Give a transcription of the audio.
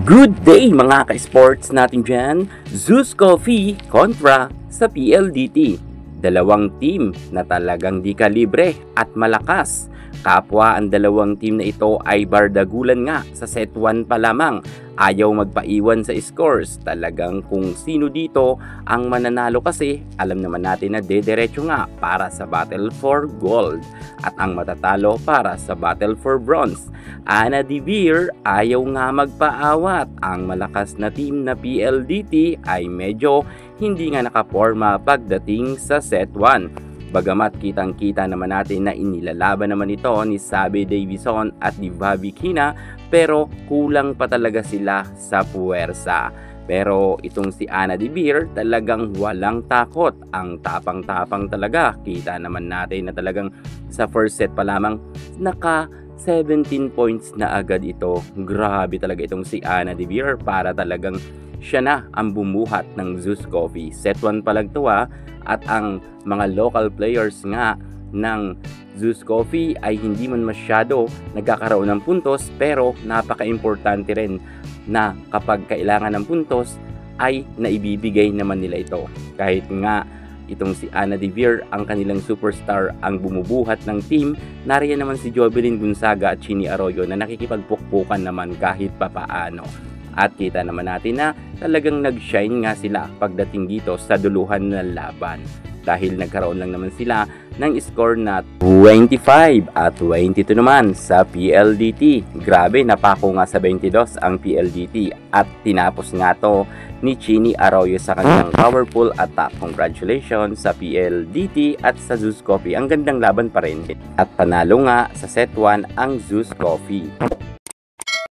Good day mga ka-sports natin dyan. Zeus Coffee kontra sa PLDT. Dalawang team na talagang di kalibre at malakas. Kapwa ang dalawang team na ito ay bardagulan nga sa set 1 pa lamang. Ayaw magpaiwan sa scores. Talagang kung sino dito ang mananalo kasi alam naman natin na dediretso nga para sa battle for gold at ang matatalo para sa battle for bronze. Ana De Veer ayaw nga magpaawat. Ang malakas na team na PLDT ay medyo hindi nga nakaporma pagdating sa set 1. Bagamat kitang-kita naman natin na inilalaban naman ito ni Sabe Davison at ni Bobby Kina, pero kulang pa talaga sila sa puwersa. Pero itong si Ana De Veer talagang walang takot. Ang tapang-tapang talaga. Kita naman natin na talagang sa first set pa lamang naka 17 points na agad ito. Grabe talaga itong si Ana De Veer para talagang siya na ang bumuhat ng Zeus Coffee. Set 1 pa lang ito at ang mga local players nga ng Zeus Coffee ay hindi man masyado nagkakaroon ng puntos, pero napaka-importante rin na kapag kailangan ng puntos ay naibibigay naman nila ito. Kahit nga itong si Ana De Veer, ang kanilang superstar, ang bumubuhat ng team, nariyan naman si Jovelyn Gonzaga at Chinny Arroyo na nakikipagpukpukan naman kahit papaano. At kita naman natin na talagang nag-shine nga sila pagdating dito sa duluhan ng laban. Dahil nagkaroon lang naman sila ng score na 25 at 22 naman sa PLDT. Grabe, napako nga sa 22 ang PLDT at tinapos nga to ni Chinny Arroyo sa kanyang powerful attack. Congratulations sa PLDT at sa Zeus Coffee. Ang gandang laban pa rin. At panalo nga sa set 1 ang Zeus Coffee.